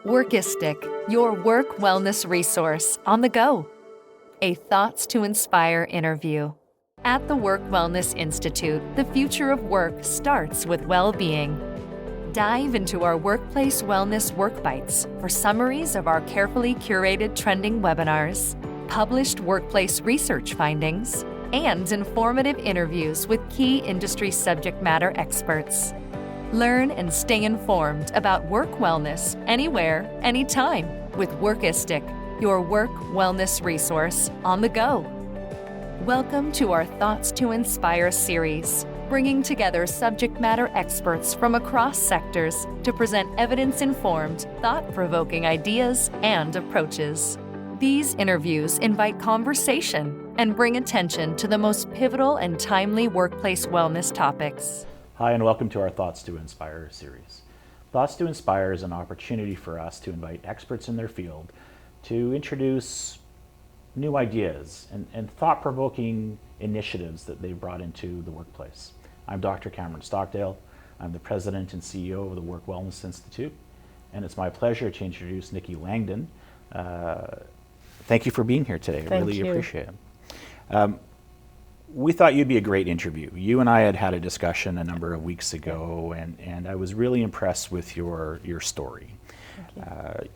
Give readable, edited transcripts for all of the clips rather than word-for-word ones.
Workistic, your work wellness resource on the go. A Thoughts to Inspire interview. At the Work Wellness Institute, the future of work starts with well-being. Dive into our Workplace Wellness Work Bites for summaries of our carefully curated trending webinars, published workplace research findings, and informative interviews with key industry subject matter experts. Learn and stay informed about work wellness anywhere, anytime with Workistic, your work wellness resource on the go. Welcome to our Thoughts to Inspire series, bringing together subject matter experts from across sectors to present evidence-informed, thought-provoking ideas and approaches. These interviews invite conversation and bring attention to the most pivotal and timely workplace wellness topics. Hi, and welcome to our Thoughts to Inspire series. Thoughts to Inspire is an opportunity for us to invite experts in their field to introduce new ideas and thought-provoking initiatives that they've brought into the workplace. I'm Dr. Cameron Stockdale. I'm the President and CEO of the Work Wellness Institute, and it's my pleasure to introduce Nikki Langdon. Thank you for being here today. I really appreciate it. We thought you'd be a great interview. You and I had a discussion a number of weeks ago, and I was really impressed with your story.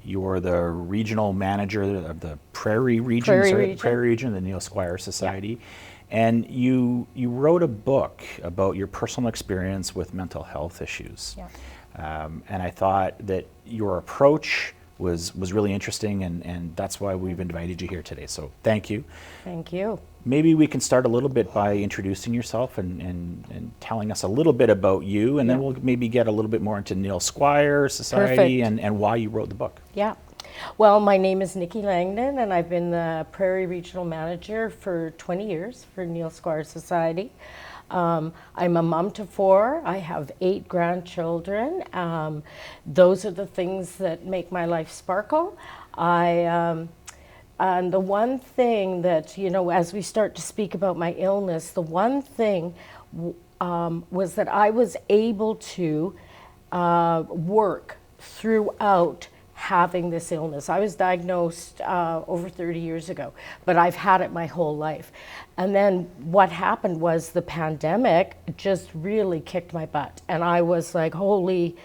You're the regional manager of the Prairie Region, the Neil Squire Society, and you wrote a book about your personal experience with mental health issues. And I thought that your approach was really interesting, and that's why we've invited you here today. So thank you. Thank you. Maybe we can start a little bit by introducing yourself and telling us a little bit about you, and then we'll maybe get a little bit more into Neil Squire Society and why you wrote the book. Yeah. Well, my name is Nikki Langdon, and I've been the Prairie Regional Manager for 20 years for Neil Squire Society. I'm a mom to 4. I have 8 grandchildren. Those are the things that make my life sparkle. And the one thing that, as we start to speak about my illness, the one thing was that I was able to work throughout having this illness. I was diagnosed over 30 years ago, but I've had it my whole life. And then what happened was the pandemic just really kicked my butt. And I was like, holy,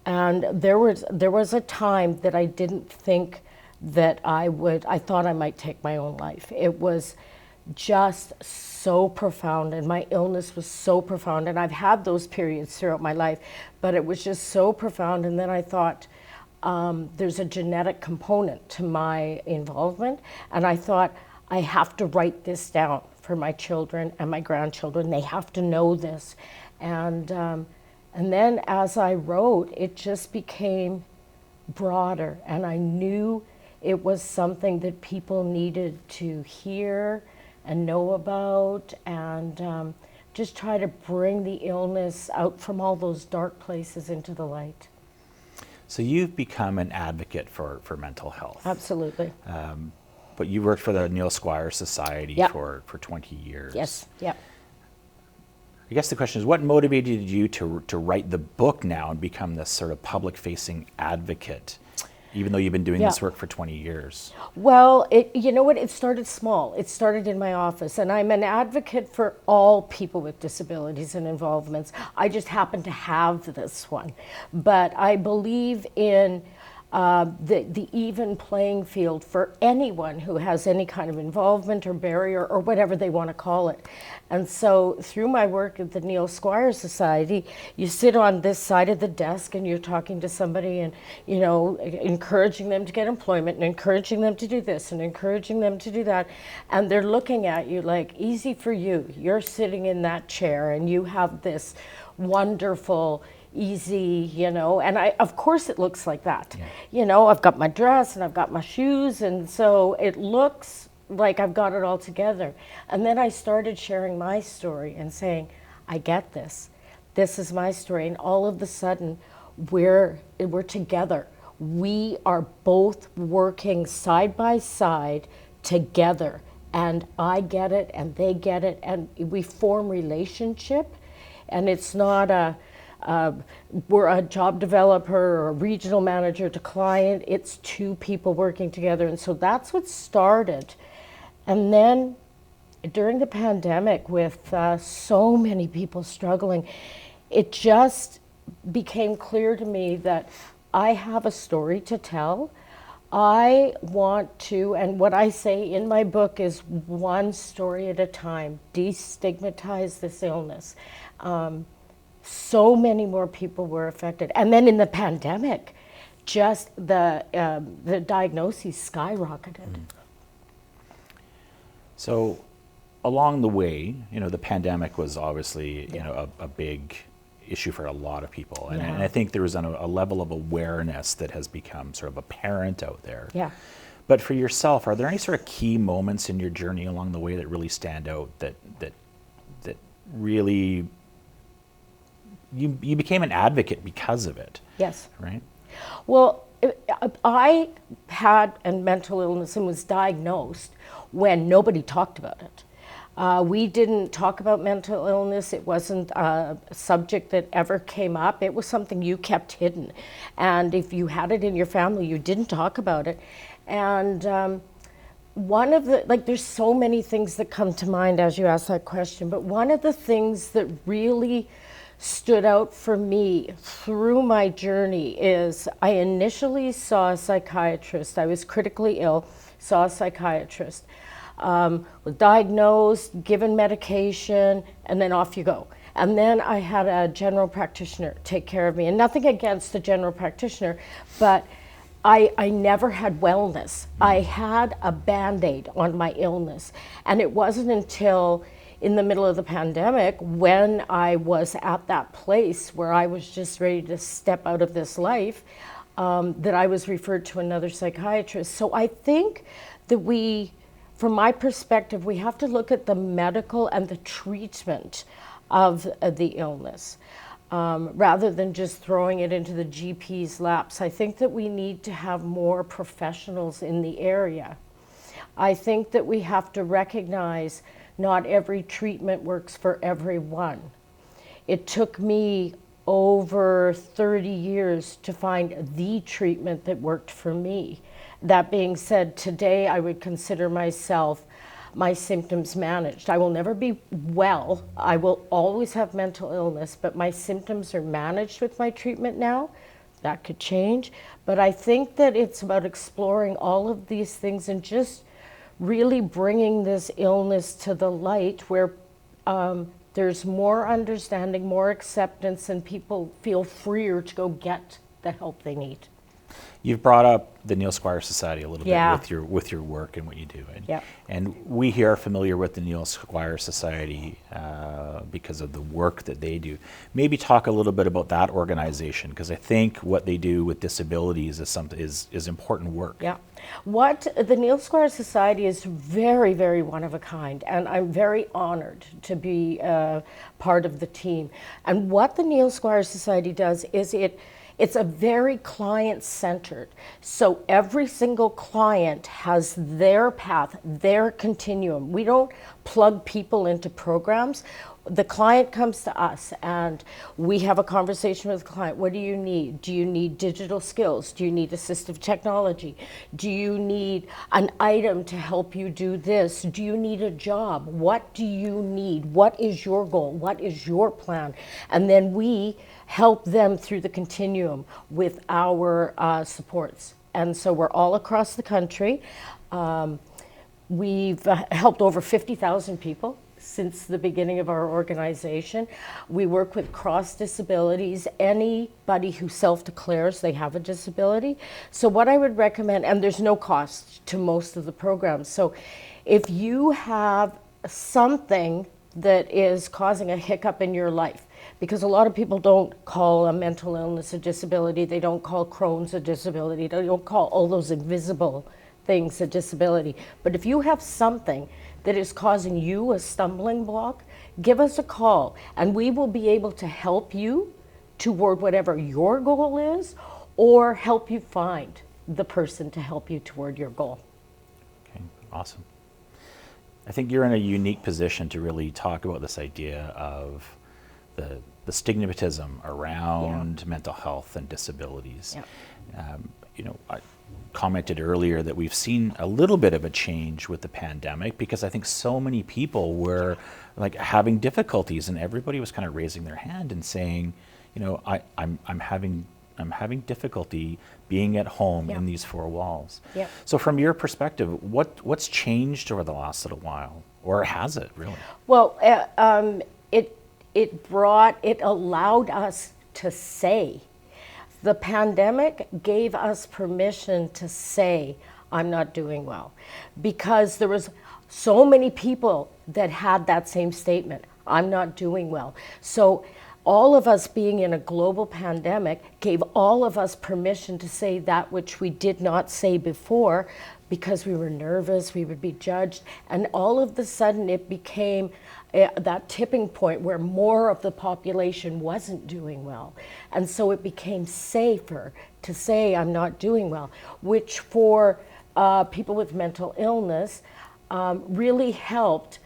and there was a time that I didn't think that I thought I might take my own life. It was just so profound, and my illness was so profound, and I've had those periods throughout my life, but it was just so profound. And then I thought, there's a genetic component to my involvement, and I thought, I have to write this down for my children and my grandchildren. They have to know this. And then as I wrote, it just became broader, and I knew it was something that people needed to hear and know about, and just try to bring the illness out from all those dark places into the light. So you've become an advocate for mental health. Absolutely. But you worked for the Neil Squire Society for 20 years. Yes, yeah. I guess the question is, what motivated you to write the book now and become this sort of public-facing advocate, even though you've been doing this work for 20 years? Well, you know what, it started small. It started in my office, and I'm an advocate for all people with disabilities and involvements. I just happen to have this one. But I believe in the even playing field for anyone who has any kind of involvement or barrier or whatever they want to call it. And so through my work at the Neil Squire Society, you sit on this side of the desk and you're talking to somebody and, encouraging them to get employment and encouraging them to do this and encouraging them to do that. And they're looking at you like, easy for you. You're sitting in that chair and you have this wonderful, easy, and of course it looks like that. I've got my dress and I've got my shoes, and so it looks like I've got it all together. And then I started sharing my story and saying, I get this. This is my story. And all of a sudden, we're together. We are both working side by side together. And I get it and they get it, and we form relationship. And it's not we're a job developer or a regional manager to client. It's two people working together. And so that's what started. And then during the pandemic, with so many people struggling, it just became clear to me that I have a story to tell. I want to, and what I say in my book is one story at a time, destigmatize this illness. So many more people were affected. And then in the pandemic, just the diagnoses skyrocketed. So along the way, the pandemic was obviously, a big issue for a lot of people. And, and I think there was a level of awareness that has become sort of apparent out there. Yeah. But for yourself, are there any sort of key moments in your journey along the way that really stand out, that really you became an advocate because of it? Yes. Right? Well, I had a mental illness and was diagnosed when nobody talked about it. We didn't talk about mental illness. It wasn't a subject that ever came up. It was something you kept hidden. And if you had it in your family, you didn't talk about it. And one of the, there's so many things that come to mind as you ask that question, but one of the things that really stood out for me through my journey is I initially saw a psychiatrist. I was critically ill, saw a psychiatrist. Was diagnosed, given medication, and then off you go. And then I had a general practitioner take care of me. And nothing against the general practitioner, but I never had wellness. I had a Band-Aid on my illness. And it wasn't until in the middle of the pandemic when I was at that place where I was just ready to step out of this life that I was referred to another psychiatrist. So I think that from my perspective, we have to look at the medical and the treatment of the illness rather than just throwing it into the GP's laps. I think that we need to have more professionals in the area. I think that we have to recognize not every treatment works for everyone. It took me over 30 years to find the treatment that worked for me. That being said, today I would consider my symptoms managed. I will never be well. I will always have mental illness, but my symptoms are managed with my treatment now. That could change. But I think that it's about exploring all of these things and just really bringing this illness to the light where there's more understanding, more acceptance, and people feel freer to go get the help they need. You've brought up the Neil Squire Society a little Yeah. bit with your work and what you do. And, Yeah. and we here are familiar with the Neil Squire Society because of the work that they do. Maybe talk a little bit about that organization, because I think what they do with disabilities is important work. Yeah. What the Neil Squire Society is very, very one of a kind, and I'm very honored to be part of the team. And what the Neil Squire Society does is it's a very client-centered. So every single client has their path, their continuum. We don't plug people into programs. The client comes to us and we have a conversation with the client. What do you need? Do you need digital skills? Do you need assistive technology? Do you need an item to help you do this? Do you need a job? What do you need? What is your goal? What is your plan? And then we help them through the continuum with our supports. And so we're all across the country. We've helped over 50,000 people since the beginning of our organization. We work with cross disabilities, anybody who self-declares they have a disability. So what I would recommend, and there's no cost to most of the programs. So if you have something that is causing a hiccup in your life, because a lot of people don't call a mental illness a disability, they don't call Crohn's a disability, they don't call all those invisible things a disability. But if you have something that is causing you a stumbling block, give us a call and we will be able to help you toward whatever your goal is, or help you find the person to help you toward your goal. Okay, awesome. I think you're in a unique position to really talk about this idea of the the stigmatism around mental health and disabilities. I commented earlier that we've seen a little bit of a change with the pandemic, because I think so many people were like having difficulties, and everybody was kind of raising their hand and saying, I'm having difficulty being at home in these four walls. So from your perspective, what's changed over the last little while, or has it really? Well, it allowed us to say. The pandemic gave us permission to say, I'm not doing well, because there was so many people that had that same statement, I'm not doing well. So all of us being in a global pandemic gave all of us permission to say that which we did not say before, because we were nervous, we would be judged, and all of a sudden it became that tipping point where more of the population wasn't doing well. And so it became safer to say I'm not doing well, which for people with mental illness really helped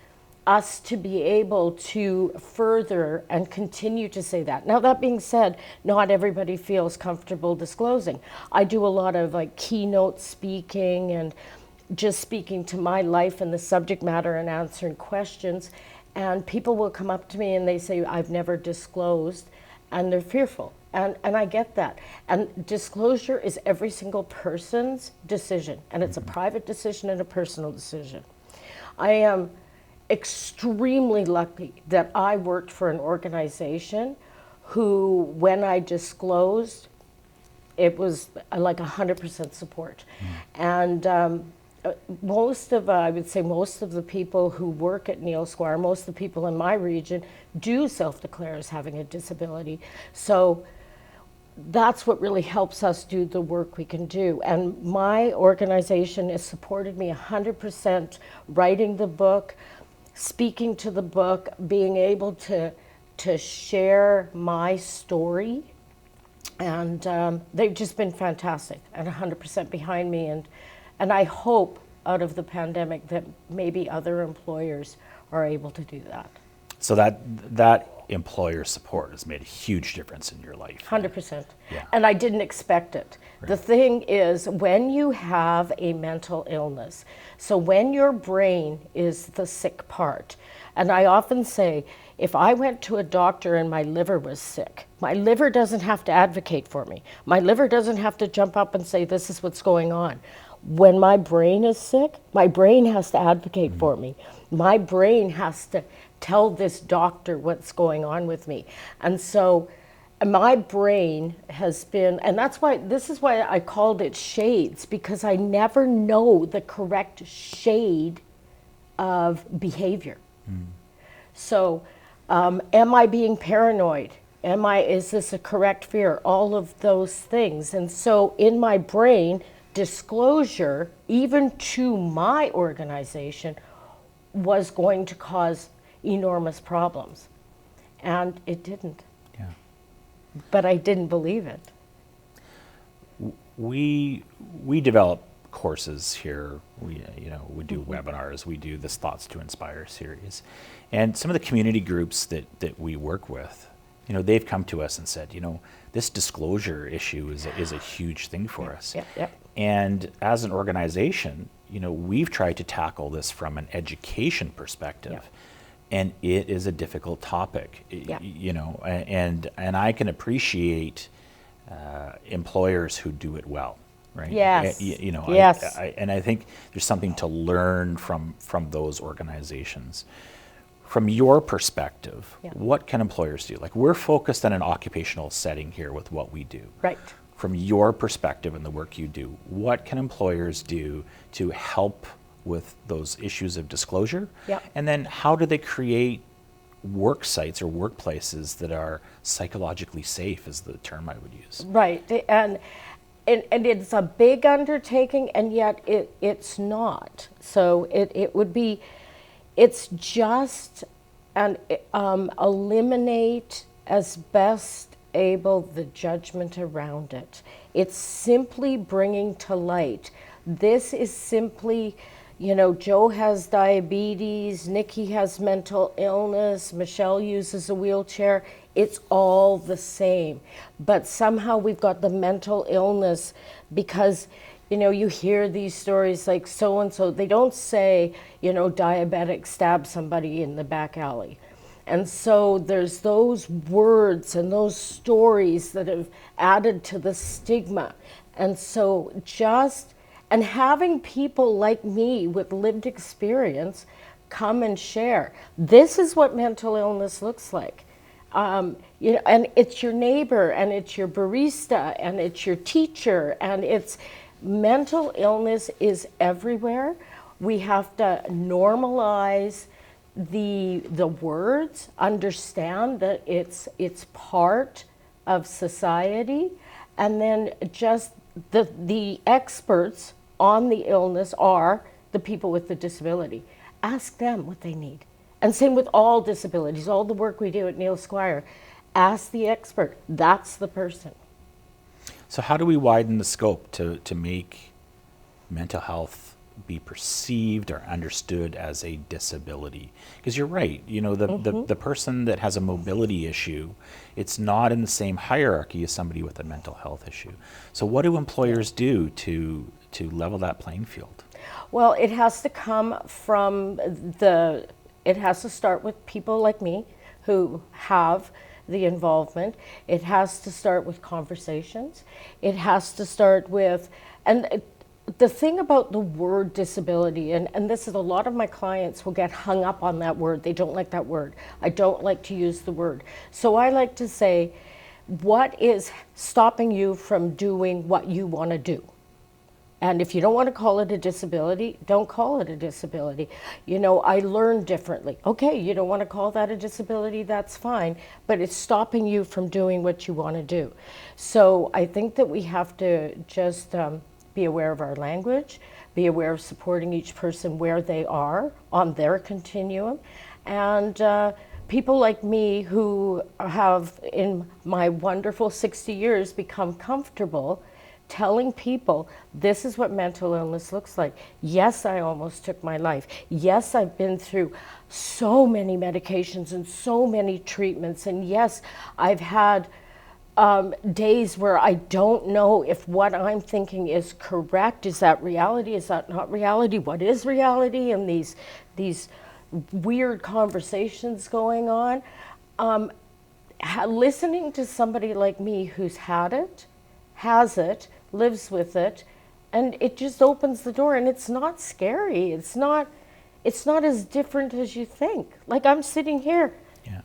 us to be able to further and continue to say that. Now, that being said, not everybody feels comfortable disclosing. I do a lot of like keynote speaking and just speaking to my life and the subject matter and answering questions. And people will come up to me and they say, I've never disclosed, and they're fearful. And I get that. And disclosure is every single person's decision, and it's a private decision and a personal decision. I am extremely lucky that I worked for an organization who, when I disclosed, it was like 100% support. And I would say most of the people who work at Neil Squire, most of the people in my region do self-declare as having a disability. So that's what really helps us do the work we can do. And my organization has supported me 100%, writing the book, speaking to the book, being able to share my story. And they've just been fantastic and 100% behind me. And I hope out of the pandemic that maybe other employers are able to do that. So that employer support has made a huge difference in your life. 100%. Yeah. And I didn't expect it. Right. The thing is, when you have a mental illness, so when your brain is the sick part, and I often say, if I went to a doctor and my liver was sick, my liver doesn't have to advocate for me. My liver doesn't have to jump up and say, this is what's going on. When my brain is sick, my brain has to advocate for me. My brain has to tell this doctor what's going on with me. And so my brain has been, and this is why I called it shades, because I never know the correct shade of behavior. So am I being paranoid? Is this a correct fear? All of those things. And so in my brain, disclosure, even to my organization, was going to cause enormous problems. And it didn't. Yeah. But I didn't believe it. We develop courses here. We do webinars. We do this Thoughts to Inspire series. And some of the community groups that we work with, they've come to us and said, this disclosure issue is a huge thing for us. Yep. And as an organization, we've tried to tackle this from an education perspective. Yep. And it is a difficult topic, Yep. And I can appreciate employers who do it well, right? Yes. Yes. And I think there's something to learn from those organizations. From your perspective, Yep. what can employers do? Like, we're focused on an occupational setting here with what we do. Right. From your perspective and the work you do, what can employers do to help with those issues of disclosure? Yep. And then how do they create work sites or workplaces that are psychologically safe, is the term I would use? Right. And it's a big undertaking, and yet it's not. So it would be, it's just eliminate as best able the judgment around it. It's simply bringing to light. This is simply You know, Joe has diabetes, Nikki has mental illness, Michelle uses a wheelchair. It's all the same. But somehow we've got the mental illness because, you know, you hear these stories like so and so, they don't say, you know, diabetic stabbed somebody in the back alley. And so there's those words and those stories that have added to the stigma. And so and having people like me with lived experience come and share. This is what mental illness looks like. You know, and it's your neighbor, and it's your barista, and it's your teacher, and it's mental illness is everywhere. We have to normalize the words, understand that it's part of society, and then just the experts on the illness are the people with the disability. Ask them what they need. And same with all disabilities, all the work we do at Neil Squire. Ask the expert. That's the person. So how do we widen the scope to make mental health be perceived or understood as a disability? Because you're right, you know, the person that has a mobility issue, it's not in the same hierarchy as somebody with a mental health issue. So what do employers do to level that playing field? Well, it has to come from it has to start with people like me who have the involvement. It has to start with conversations. It has to start with, and the thing about the word disability, and this is a lot of my clients will get hung up on that word. They don't like that word. I don't like to use the word. So I like to say, what is stopping you from doing what you want to do? And if you don't want to call it a disability, don't call it a disability. You know, I learn differently. Okay, you don't want to call that a disability, that's fine, but it's stopping you from doing what you want to do. So I think that we have to just be aware of our language, be aware of supporting each person where they are on their continuum, and people like me who have, in my wonderful 60 years, become comfortable telling people this is what mental illness looks like. Yes, I almost took my life. Yes, I've been through so many medications and so many treatments. And yes, I've had days where I don't know if what I'm thinking is correct. Is that reality? Is that not reality? What is reality? And these weird conversations going on. Listening to somebody like me who's had it, has it, lives with it, and it just opens the door, and it's not scary. It's not as different as you think. Like, I'm sitting here. Yeah.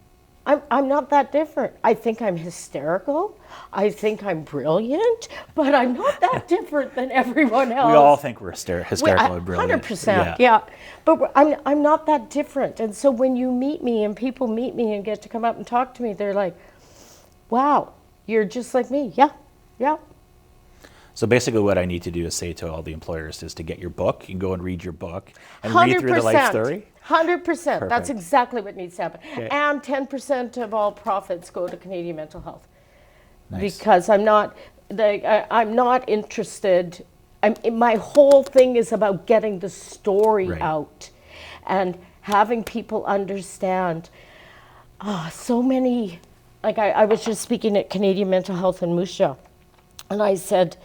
I'm not that different. I think I'm hysterical. I think I'm brilliant, but I'm not that different than everyone else. We all think we're hysterical and brilliant. 100%, yeah. But I'm not that different. And so when you meet me and people meet me and get to come up and talk to me, they're like, wow, you're just like me. Yeah. So basically what I need to do is say to all the employers is to get your book. You can go and read your book and read through the life story. 100%. Perfect. That's exactly what needs to happen. Okay. And 10% of all profits go to Canadian Mental Health. Nice. Because I'm not interested. My whole thing is about getting the story out and having people understand. So many, like I was just speaking at Canadian Mental Health in Moose Jaw, and I said,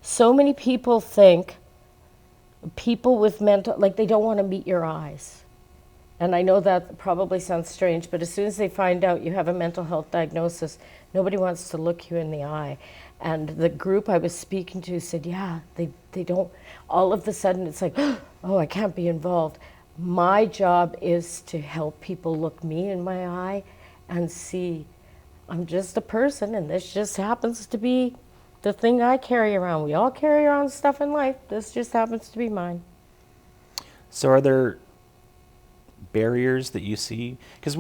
so many people think people with mental, like they don't want to meet your eyes. And I know that probably sounds strange, but as soon as they find out you have a mental health diagnosis, nobody wants to look you in the eye. And the group I was speaking to said, yeah, they don't, all of a sudden it's like, oh, I can't be involved. My job is to help people look me in my eye and see I'm just a person, and this just happens to be the thing I carry around. We all carry around stuff in life. This just happens to be mine. So are there barriers that you see? Because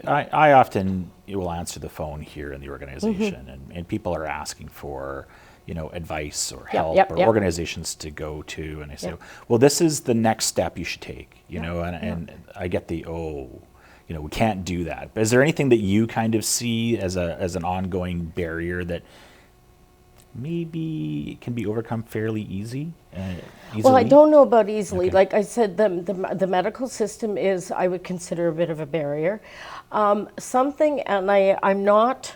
I often will answer the phone here in the organization, and people are asking for, advice or help or organizations to go to, and I say, well, this is the next step you should take, and I get we can't do that. But is there anything that you kind of see as an ongoing barrier that maybe it can be overcome fairly easily? Well, I don't know about easily. Okay. Like I said, the medical system is, I would consider, a bit of a barrier. And I'm not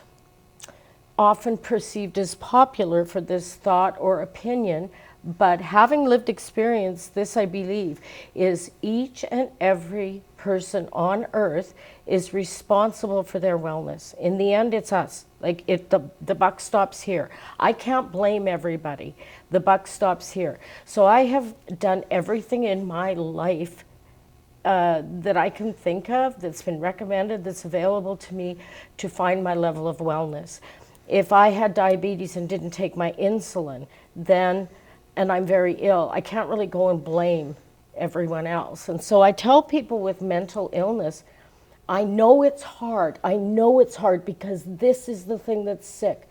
often perceived as popular for this thought or opinion, but having lived experience, this I believe is each and every person on earth is responsible for their wellness. In the end, it's us. Like the buck stops here. I can't blame everybody. The buck stops here. So I have done everything in my life that I can think of, that's been recommended, that's available to me to find my level of wellness. If I had diabetes and didn't take my insulin, and I'm very ill, I can't really go and blame everyone else. And so I tell people with mental illness, I know it's hard. I know it's hard because this is the thing that's sick.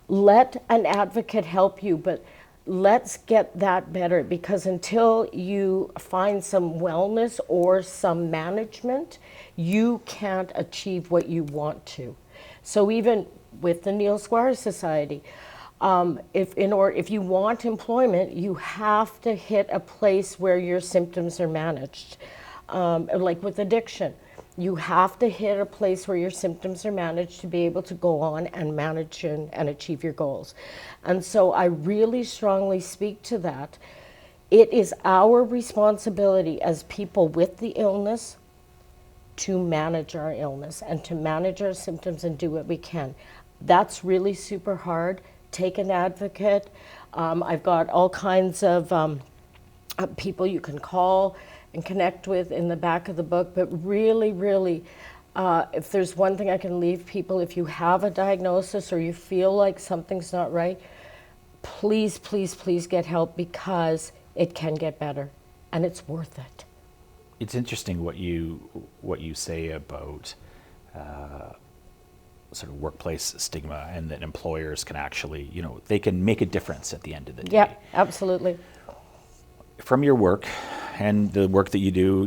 Let an advocate help you, but let's get that better, because until you find some wellness or some management, you can't achieve what you want to. So even with the Neil Squire Society, if you want employment, you have to hit a place where your symptoms are managed. Like with addiction, you have to hit a place where your symptoms are managed to be able to go on and manage and achieve your goals. And so I really strongly speak to that. It is our responsibility as people with the illness to manage our illness and to manage our symptoms and do what we can. That's really super hard. Take an advocate. I've got all kinds of people you can call and connect with in the back of the book, but really, really, if there's one thing I can leave people, if you have a diagnosis or you feel like something's not right, please, please, please get help, because it can get better and it's worth it. It's interesting what you say about sort of workplace stigma, and that employers can actually, they can make a difference at the end of the day. Yeah, absolutely. From your work and the work that you do,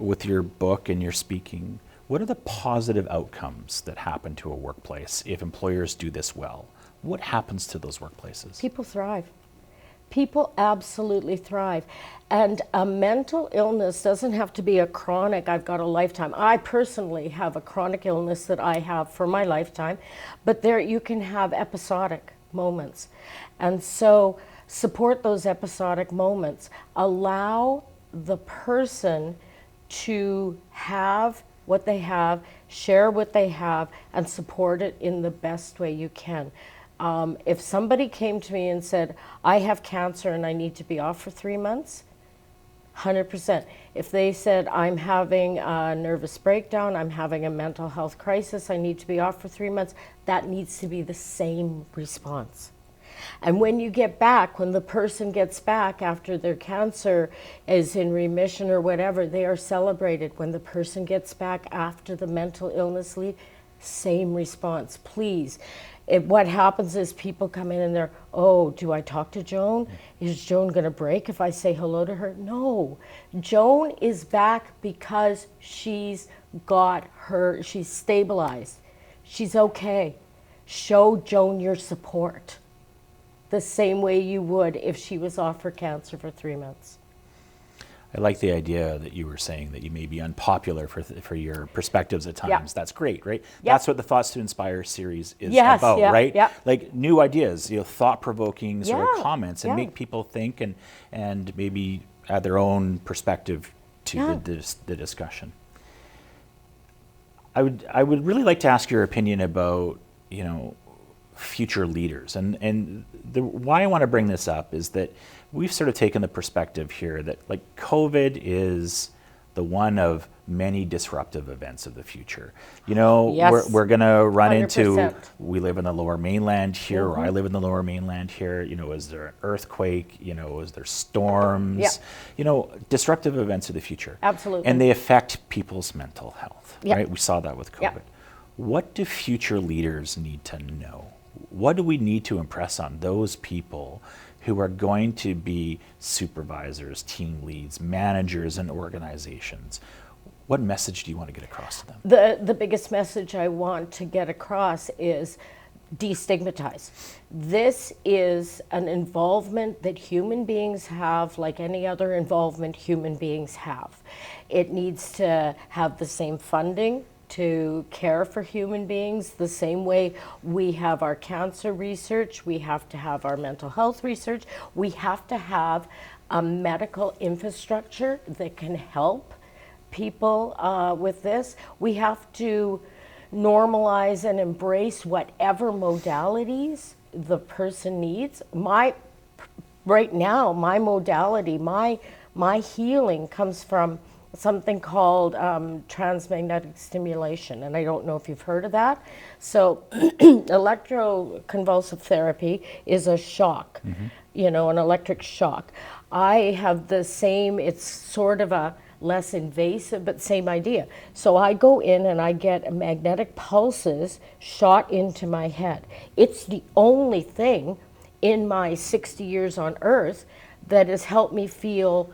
with your book and your speaking, what are the positive outcomes that happen to a workplace if employers do this well? What happens to those workplaces? People thrive. People absolutely thrive. And a mental illness doesn't have to be a chronic, I've got a lifetime. I personally have a chronic illness that I have for my lifetime, but there you can have episodic moments. And so support those episodic moments. Allow the person to have what they have, share what they have, and support it in the best way you can. If somebody came to me and said, I have cancer and I need to be off for 3 months, 100%. If they said, I'm having a nervous breakdown, I'm having a mental health crisis, I need to be off for 3 months, that needs to be the same response. And when you get back, when the person gets back after their cancer is in remission or whatever, they are celebrated. When the person gets back after the mental illness leave, same response, please. What happens is people come in and they're, oh, do I talk to Joan? Is Joan going to break if I say hello to her? No. Joan is back because she's stabilized. She's okay. Show Joan your support the same way you would if she was off for cancer for 3 months. I like the idea that you were saying that you may be unpopular for your perspectives at times. Yeah. That's great, right? Yeah. That's what the Thoughts to Inspire series is Yes, about, yeah, right? yeah. Like new ideas, thought-provoking sort of Yeah, comments, and yeah. make people think and maybe add their own perspective to Yeah. the discussion. I would really like to ask your opinion about, future leaders. And why I want to bring this up is that we've sort of taken the perspective here that like COVID is the one of many disruptive events of the future. Yes. We're going to run 100%. into, we live in the Lower Mainland here, or I live in the Lower Mainland here, is there an earthquake, is there storms, disruptive events of the future. Absolutely. And they affect people's mental health, Yeah. right? We saw that with COVID. Yeah. What do future leaders need to know? What do we need to impress on those people who are going to be supervisors, team leads, managers in organizations? What message do you want to get across to them? The biggest message I want to get across is destigmatize. This is an involvement that human beings have like any other involvement human beings have. It needs to have the same funding to care for human beings, the same way we have our cancer research, we have to have our mental health research, we have to have a medical infrastructure that can help people with this. We have to normalize and embrace whatever modalities the person needs. Right now, my modality, my healing comes from something called transmagnetic stimulation, and I don't know if you've heard of that. So electroconvulsive therapy is a shock, an electric shock. I have the same, it's sort of a less invasive, but same idea. So I go in and I get magnetic pulses shot into my head. It's the only thing in my 60 years on earth that has helped me feel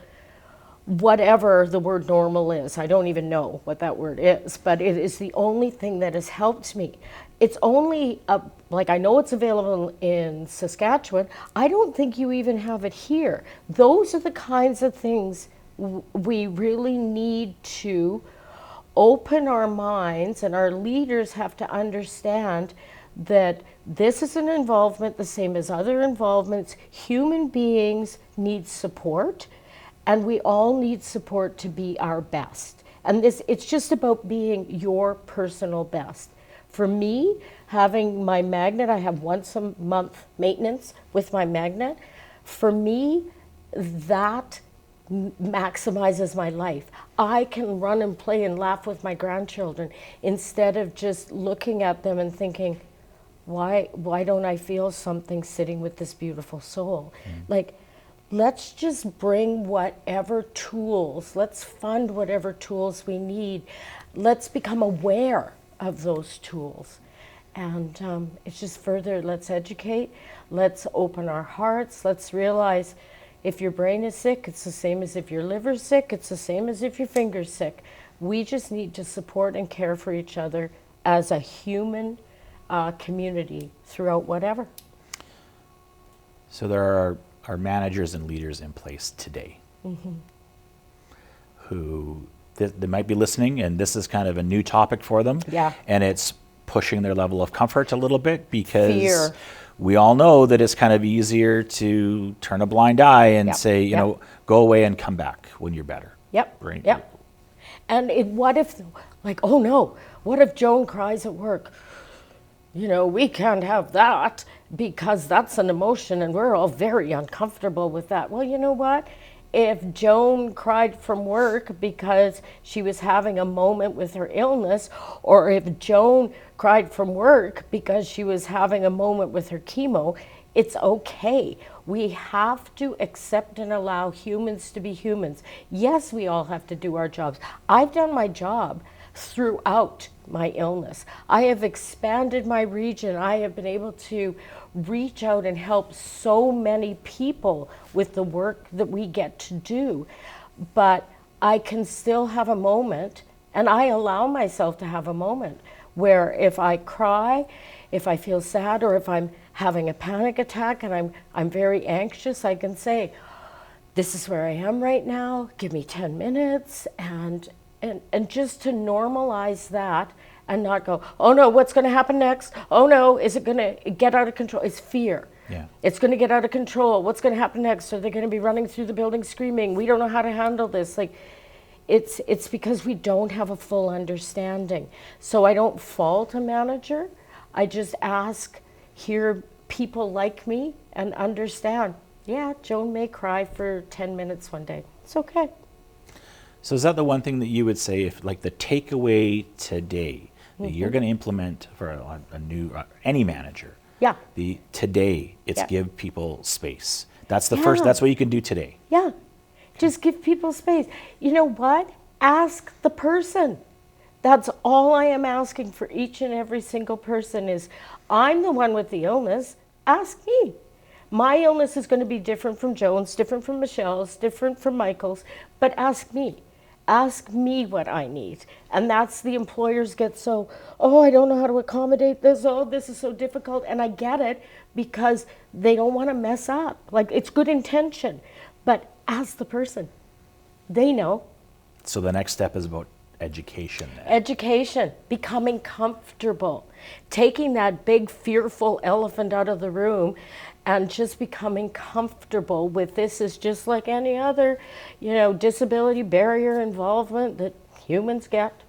whatever the word normal is. I don't even know what that word is, but it is the only thing that has helped me. It's only, I know it's available in Saskatchewan. I don't think you even have it here. Those are the kinds of things we really need to open our minds, and our leaders have to understand that this is an involvement the same as other involvements. Human beings need support, and we all need support to be our best. And it's just about being your personal best. For me, having my magnet, I have once a month maintenance with my magnet. For me, that maximizes my life. I can run and play and laugh with my grandchildren instead of just looking at them and thinking, why don't I feel something sitting with this beautiful soul? Let's just bring whatever tools, let's fund whatever tools we need. Let's become aware of those tools. And it's just further, let's educate, let's open our hearts, let's realize if your brain is sick, it's the same as if your liver's sick, it's the same as if your finger's sick. We just need to support and care for each other as a human community throughout whatever. So there are managers and leaders in place today who they might be listening, and this is kind of a new topic for them. Yeah. And it's pushing their level of comfort a little bit because Fear. We all know that it's kind of easier to turn a blind eye and say, go away and come back when you're better. Yep. Right? Yep. And what if, oh no, what if Joan cries at work? We can't have that because that's an emotion and we're all very uncomfortable with that. Well, you know what? If Joan cried from work because she was having a moment with her illness, or if Joan cried from work because she was having a moment with her chemo, it's okay. We have to accept and allow humans to be humans. Yes, we all have to do our jobs. I've done my job throughout my illness. I have expanded my region. I have been able to reach out and help so many people with the work that we get to do. But I can still have a moment, and I allow myself to have a moment where if I cry, if I feel sad, or if I'm having a panic attack and I'm very anxious, I can say, this is where I am right now, give me 10 minutes, and just to normalize that and not go, oh no, what's going to happen next? Oh no, is it going to get out of control? It's fear. Yeah. It's going to get out of control. What's going to happen next? Are they going to be running through the building screaming? We don't know how to handle this. It's because we don't have a full understanding. So I don't fault a manager. I just hear people like me and understand, yeah, Joan may cry for 10 minutes one day. It's okay. So is that the one thing that you would say, if the takeaway today that you're going to implement for a new, any manager? Yeah. Today, it's give people space. That's the first, that's what you can do today. Yeah. Just give people space. You know what? Ask the person. That's all I am asking for each and every single person is, I'm the one with the illness, ask me. My illness is going to be different from Joan's, different from Michelle's, different from Michael's, but ask me. Ask me what I need. And that's the employers get so, oh, I don't know how to accommodate this. Oh, this is so difficult. And I get it because they don't want to mess up. Like, it's good intention. But ask the person. They know. So the next step is about education then. Education, becoming comfortable, taking that big fearful elephant out of the room and just becoming comfortable with this is just like any other, disability barrier involvement that humans get.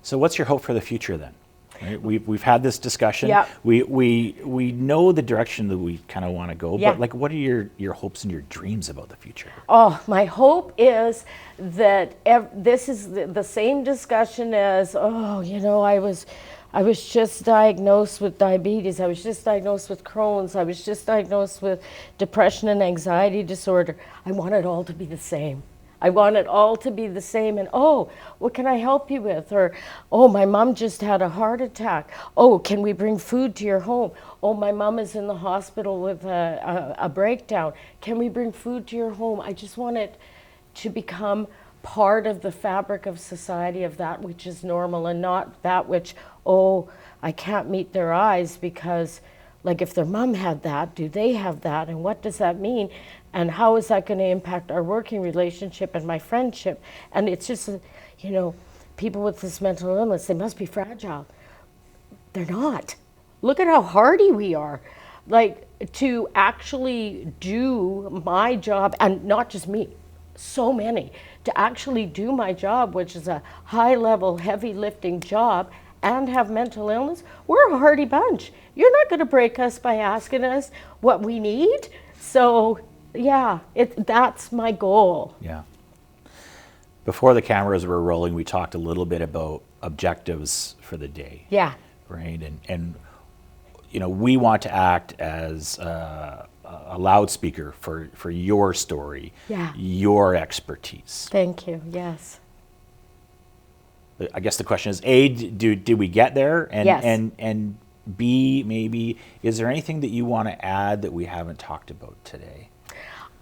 So what's your hope for the future then? Right? We've had this discussion. Yeah. We know the direction that we kind of want to go, Yeah. but like, what are your hopes and your dreams about the future? Oh, my hope is that this is the same discussion as, I was just diagnosed with diabetes. I was just diagnosed with Crohn's. I was just diagnosed with depression and anxiety disorder. I want it all to be the same. I want it all to be the same. And, oh, what can I help you with? Or, oh, my mom just had a heart attack. Oh, can we bring food to your home? Oh, my mom is in the hospital with a breakdown. Can we bring food to your home? I just want it to become part of the fabric of society, of that which is normal and not that which, oh, I can't meet their eyes because, like, if their mom had that, do they have that? And what does that mean? And how is that going to impact our working relationship and my friendship? And it's just, people with this mental illness, they must be fragile. They're not. Look at how hardy we are. Like, to actually do my job, and not just me, so many, to actually do my job, which is a high-level, heavy-lifting job, and have mental illness, we're a hardy bunch. You're not going to break us by asking us what we need. So, yeah, that's my goal. Yeah. Before the cameras were rolling, we talked a little bit about objectives for the day. Yeah. Right? And we want to act as a loudspeaker for your story, Yeah. your expertise. Thank you. Yes. I guess the question is, A, did we get there? And, Yes. and B, maybe, is there anything that you want to add that we haven't talked about today?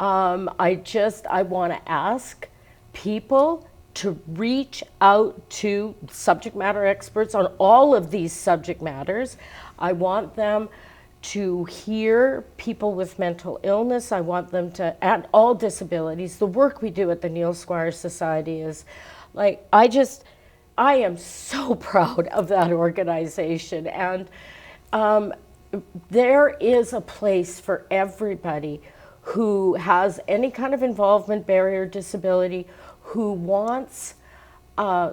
I want to ask people to reach out to subject matter experts on all of these subject matters. I want them to hear people with mental illness. I want them to, and all disabilities. The work we do at the Neil Squire Society is like, I am so proud of that organization. And there is a place for everybody who has any kind of involvement, barrier, disability, who wants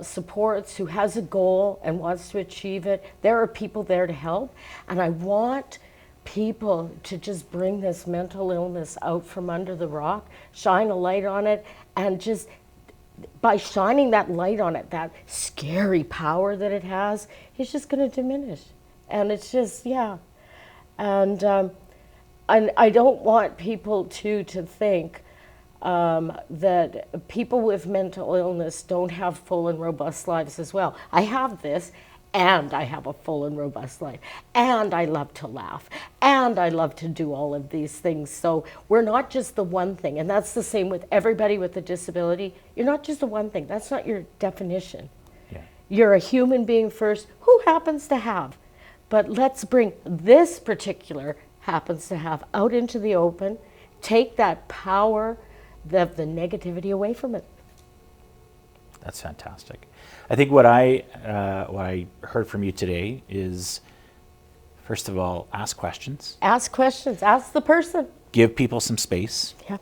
supports, who has a goal and wants to achieve it. There are people there to help. And I want people to just bring this mental illness out from under the rock, shine a light on it, and just by shining that light on it, that scary power that it has, it's just going to diminish. And it's just, yeah. And I don't want people to think that people with mental illness don't have full and robust lives as well. I have this, and I have a full and robust life, and I love to laugh, and I love to do all of these things. So we're not just the one thing, and that's the same with everybody with a disability. You're not just the one thing. That's not your definition. Yeah. You're a human being first, who happens to have. But let's bring this particular happens to have out into the open, take that power of the negativity away from it. That's fantastic. I think what I heard from you today is, first of all, ask questions. Ask questions. Ask the person. Give people some space. Yep.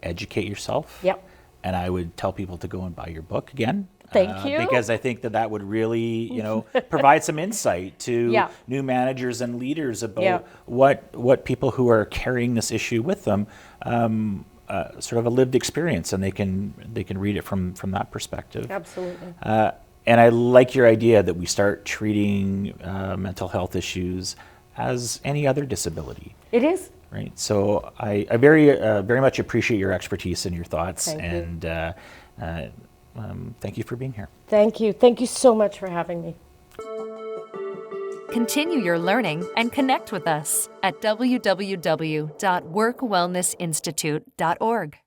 Educate yourself. Yep. And I would tell people to go and buy your book again. Thank you. Because I think that would really, provide some insight to Yeah. new managers and leaders about Yeah. what people who are carrying this issue with them, sort of a lived experience, and they can read it from that perspective. Absolutely. And I like your idea that we start treating mental health issues as any other disability. It is. Right. So I very much appreciate your expertise and your thoughts. Thank you. And thank you for being here. Thank you. Thank you so much for having me. Continue your learning and connect with us at www.workwellnessinstitute.org.